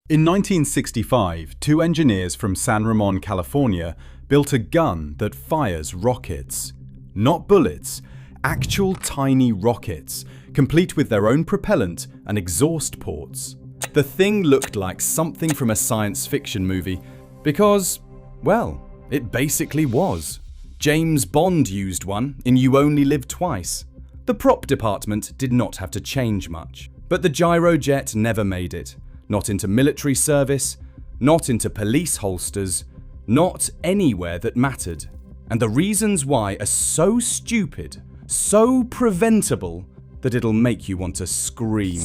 In 1965, two engineers from San Ramon, California, built a gun that fires rockets. Not bullets, actual tiny rockets, complete with their own propellant and exhaust ports. The thing looked like something from a science fiction movie because, well, it basically was. James Bond used one in You Only Live Twice. The prop department did not have to change much. But the Gyrojet never made it. Not into military service, not into police holsters, not anywhere that mattered. And the reasons why are so stupid, so preventable, that it'll make you want to scream.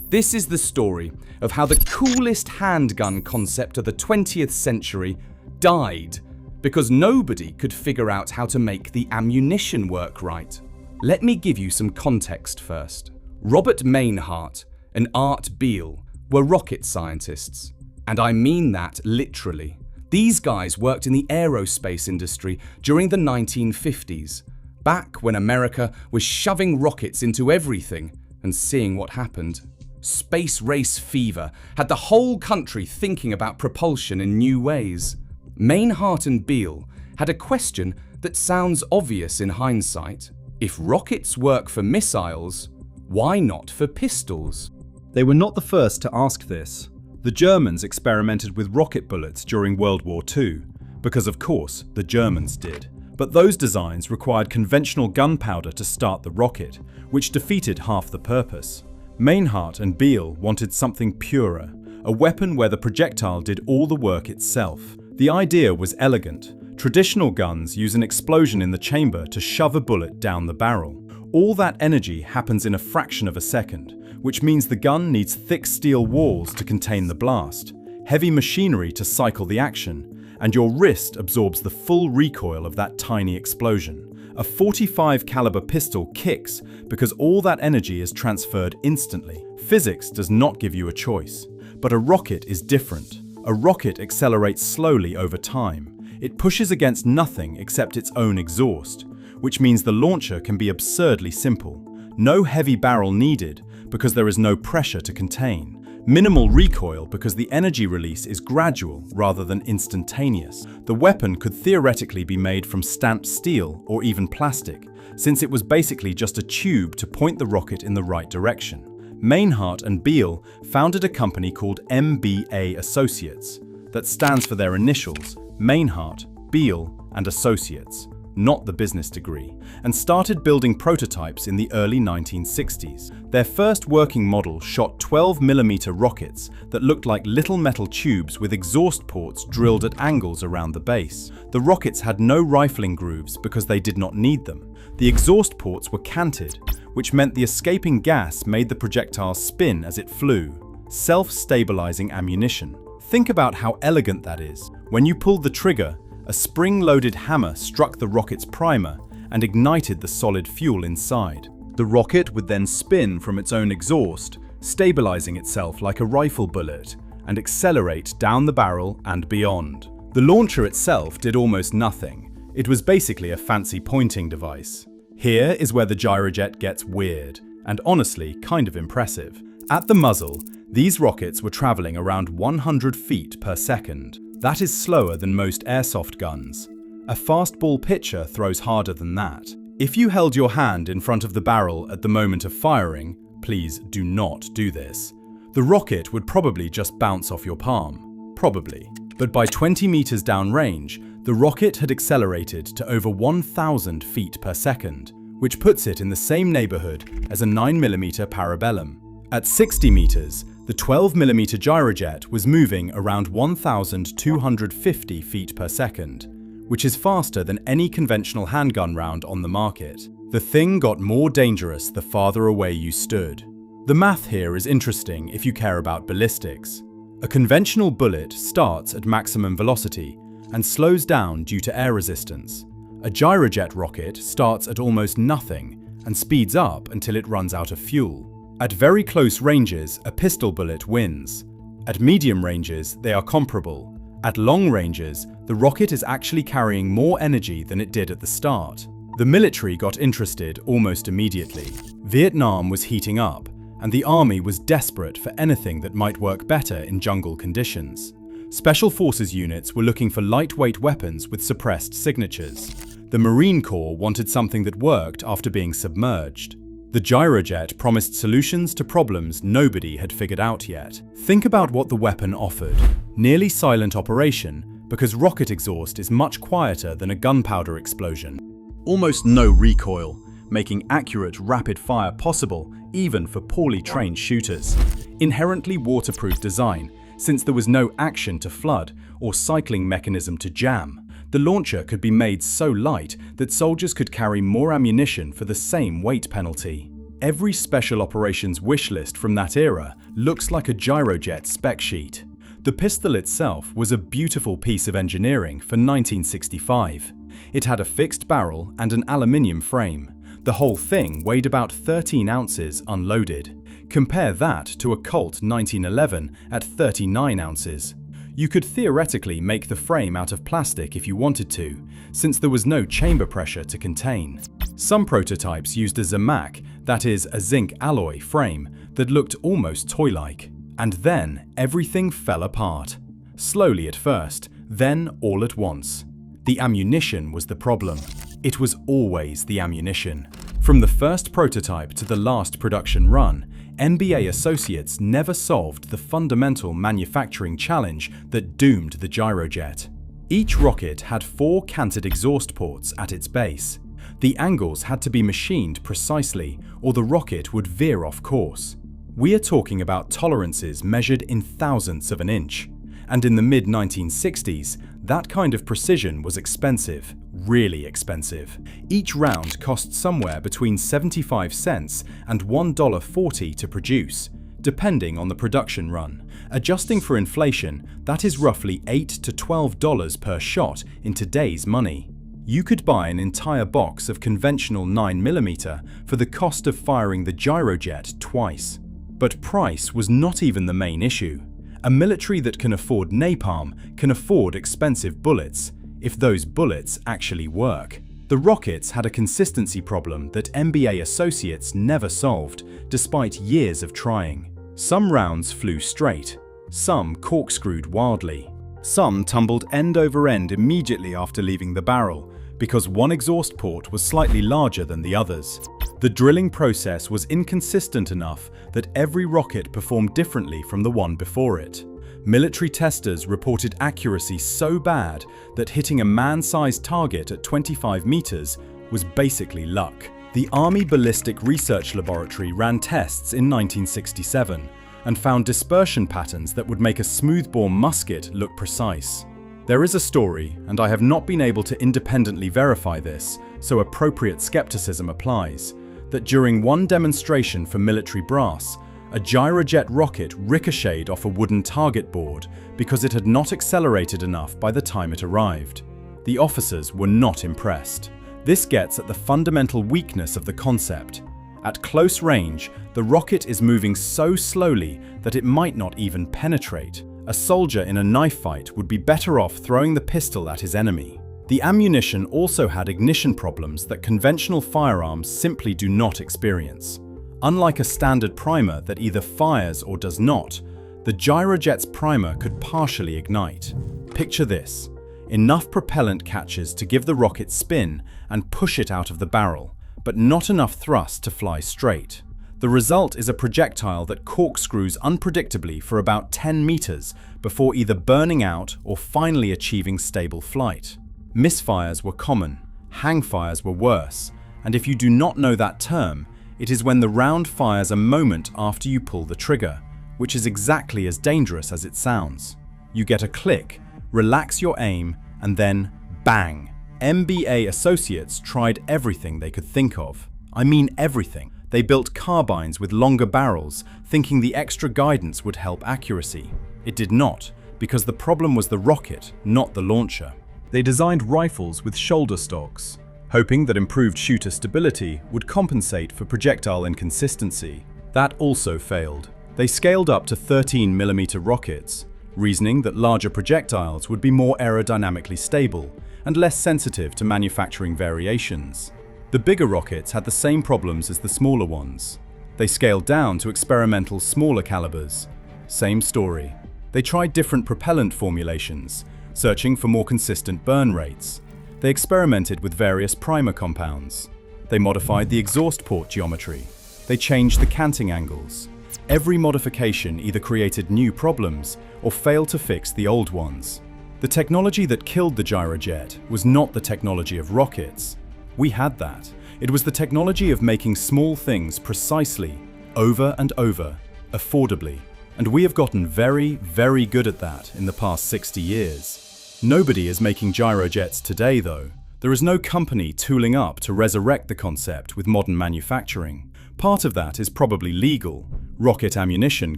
This is the story of how the coolest handgun concept of the 20th century died because nobody could figure out how to make the ammunition work right. Let me give you some context first. Robert Mainhart and Art Beale were rocket scientists. And I mean that literally. These guys worked in the aerospace industry during the 1950s, back when America was shoving rockets into everything and seeing what happened. Space race fever had the whole country thinking about propulsion in new ways. Mainhart and Beale had a question that sounds obvious in hindsight. If rockets work for missiles, why not for pistols? They were not the first to ask this. The Germans experimented with rocket bullets during World War II, because of course the Germans did. But those designs required conventional gunpowder to start the rocket, which defeated half the purpose. Mainhart and Beale wanted something purer, a weapon where the projectile did all the work itself. The idea was elegant. Traditional guns use an explosion in the chamber to shove a bullet down the barrel. All that energy happens in a fraction of a second, which means the gun needs thick steel walls to contain the blast, heavy machinery to cycle the action, and your wrist absorbs the full recoil of that tiny explosion. A .45 caliber pistol kicks because all that energy is transferred instantly. Physics does not give you a choice. But a rocket is different. A rocket accelerates slowly over time. It pushes against nothing except its own exhaust, which means the launcher can be absurdly simple. No heavy barrel needed because there is no pressure to contain. Minimal recoil because the energy release is gradual rather than instantaneous. The weapon could theoretically be made from stamped steel or even plastic, since it was basically just a tube to point the rocket in the right direction. Mainhart and Beale founded a company called MBA Associates, that stands for their initials, Mainhart, Beale and Associates, not the business degree, and started building prototypes in the early 1960s. Their first working model shot 12mm rockets that looked like little metal tubes with exhaust ports drilled at angles around the base. The rockets had no rifling grooves because they did not need them. The exhaust ports were canted, which meant the escaping gas made the projectile spin as it flew. Self-stabilizing ammunition. Think about how elegant that is. When you pulled the trigger, a spring-loaded hammer struck the rocket's primer and ignited the solid fuel inside. The rocket would then spin from its own exhaust, stabilizing itself like a rifle bullet, and accelerate down the barrel and beyond. The launcher itself did almost nothing. It was basically a fancy pointing device. Here is where the Gyrojet gets weird, and honestly kind of impressive. At the muzzle, these rockets were traveling around 100 feet per second. That is slower than most airsoft guns. A fastball pitcher throws harder than that. If you held your hand in front of the barrel at the moment of firing, please do not do this. The rocket would probably just bounce off your palm. Probably. But by 20 meters downrange, the rocket had accelerated to over 1,000 feet per second, which puts it in the same neighborhood as a 9mm Parabellum. At 60 meters, the 12mm Gyrojet was moving around 1,250 feet per second, which is faster than any conventional handgun round on the market. The thing got more dangerous the farther away you stood. The math here is interesting if you care about ballistics. A conventional bullet starts at maximum velocity and slows down due to air resistance. A Gyrojet rocket starts at almost nothing and speeds up until it runs out of fuel. At very close ranges, a pistol bullet wins. At medium ranges, they are comparable. At long ranges, the rocket is actually carrying more energy than it did at the start. The military got interested almost immediately. Vietnam was heating up, and the army was desperate for anything that might work better in jungle conditions. Special Forces units were looking for lightweight weapons with suppressed signatures. The Marine Corps wanted something that worked after being submerged. The Gyrojet promised solutions to problems nobody had figured out yet. Think about what the weapon offered. Nearly silent operation, because rocket exhaust is much quieter than a gunpowder explosion. Almost no recoil, making accurate rapid fire possible even for poorly trained shooters. Inherently waterproof design, since there was no action to flood or cycling mechanism to jam. The launcher could be made so light that soldiers could carry more ammunition for the same weight penalty. Every special operations wish list from that era looks like a Gyrojet spec sheet. The pistol itself was a beautiful piece of engineering for 1965. It had a fixed barrel and an aluminium frame. The whole thing weighed about 13 ounces unloaded. Compare that to a Colt 1911 at 39 ounces. You could theoretically make the frame out of plastic if you wanted to, since there was no chamber pressure to contain. Some prototypes used a Zamac, that is, a zinc alloy frame that looked almost toy-like. And then everything fell apart. Slowly at first, then all at once. The ammunition was the problem. It was always the ammunition. From the first prototype to the last production run, MBA associates never solved the fundamental manufacturing challenge that doomed the Gyrojet. Each rocket had 4 canted exhaust ports at its base. The angles had to be machined precisely, or the rocket would veer off course. We are talking about tolerances measured in thousandths of an inch. And in the mid-1960s, that kind of precision was expensive, really expensive. Each round cost somewhere between 75 cents and $1.40 to produce, depending on the production run. Adjusting for inflation, that is roughly $8 to $12 per shot in today's money. You could buy an entire box of conventional 9mm for the cost of firing the Gyrojet twice. But price was not even the main issue. A military that can afford napalm can afford expensive bullets, if those bullets actually work. The rockets had a consistency problem that MBA associates never solved, despite years of trying. Some rounds flew straight, some corkscrewed wildly. Some tumbled end over end immediately after leaving the barrel, because one exhaust port was slightly larger than the others. The drilling process was inconsistent enough that every rocket performed differently from the one before it. Military testers reported accuracy so bad that hitting a man-sized target at 25 meters was basically luck. The Army Ballistic Research Laboratory ran tests in 1967 and found dispersion patterns that would make a smoothbore musket look precise. There is a story, and I have not been able to independently verify this, so appropriate skepticism applies, that during one demonstration for military brass, a Gyrojet rocket ricocheted off a wooden target board because it had not accelerated enough by the time it arrived. The officers were not impressed. This gets at the fundamental weakness of the concept. At close range, the rocket is moving so slowly that it might not even penetrate. A soldier in a knife fight would be better off throwing the pistol at his enemy. The ammunition also had ignition problems that conventional firearms simply do not experience. Unlike a standard primer that either fires or does not, the Gyrojet's primer could partially ignite. Picture this: enough propellant catches to give the rocket spin and push it out of the barrel, but not enough thrust to fly straight. The result is a projectile that corkscrews unpredictably for about 10 meters before either burning out or finally achieving stable flight. Misfires were common, hangfires were worse, and if you do not know that term, it is when the round fires a moment after you pull the trigger, which is exactly as dangerous as it sounds. You get a click, relax your aim, and then bang. MBA associates tried everything they could think of. I mean everything. They built carbines with longer barrels, thinking the extra guidance would help accuracy. It did not, because the problem was the rocket, not the launcher. They designed rifles with shoulder stocks, hoping that improved shooter stability would compensate for projectile inconsistency. That also failed. They scaled up to 13mm rockets, reasoning that larger projectiles would be more aerodynamically stable and less sensitive to manufacturing variations. The bigger rockets had the same problems as the smaller ones. They scaled down to experimental smaller calibers. Same story. They tried different propellant formulations, searching for more consistent burn rates. They experimented with various primer compounds. They modified the exhaust port geometry. They changed the canting angles. Every modification either created new problems or failed to fix the old ones. The technology that killed the Gyrojet was not the technology of rockets. We had that. It was the technology of making small things precisely, over and over, affordably. And we have gotten very, very good at that in the past 60 years. Nobody is making Gyrojets today, though. There is no company tooling up to resurrect the concept with modern manufacturing. Part of that is probably legal. Rocket ammunition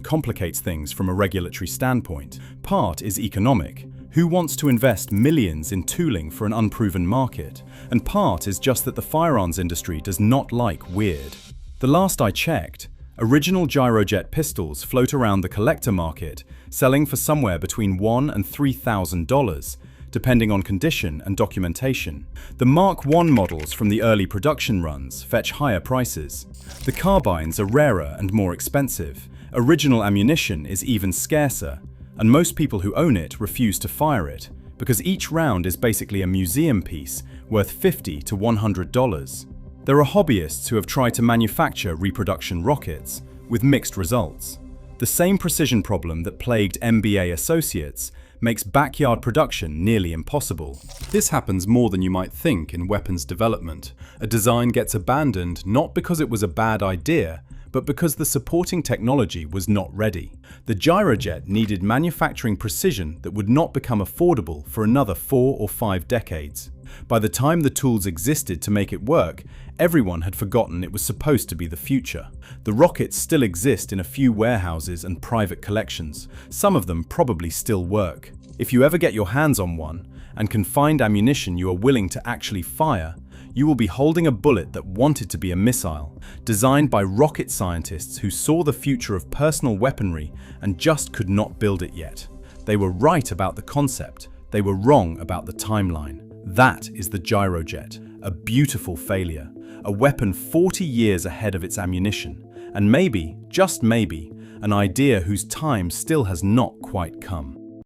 complicates things from a regulatory standpoint. Part is economic. Who wants to invest millions in tooling for an unproven market? And part is just that the firearms industry does not like weird. The last I checked, original Gyrojet pistols float around the collector market, selling for somewhere between $1,000 and $3,000, depending on condition and documentation. The Mark I models from the early production runs fetch higher prices. The carbines are rarer and more expensive. Original ammunition is even scarcer, and most people who own it refuse to fire it, because each round is basically a museum piece worth $50 to $100. There are hobbyists who have tried to manufacture reproduction rockets, with mixed results. The same precision problem that plagued MBA associates makes backyard production nearly impossible. This happens more than you might think in weapons development. A design gets abandoned not because it was a bad idea, but because the supporting technology was not ready. The Gyrojet needed manufacturing precision that would not become affordable for another 4 or 5 decades. By the time the tools existed to make it work, everyone had forgotten it was supposed to be the future. The rockets still exist in a few warehouses and private collections. Some of them probably still work. If you ever get your hands on one, and can find ammunition you are willing to actually fire, you will be holding a bullet that wanted to be a missile, designed by rocket scientists who saw the future of personal weaponry and just could not build it yet. They were right about the concept, they were wrong about the timeline. That is the Gyrojet, a beautiful failure, a weapon 40 years ahead of its ammunition, and maybe, just maybe, an idea whose time still has not quite come.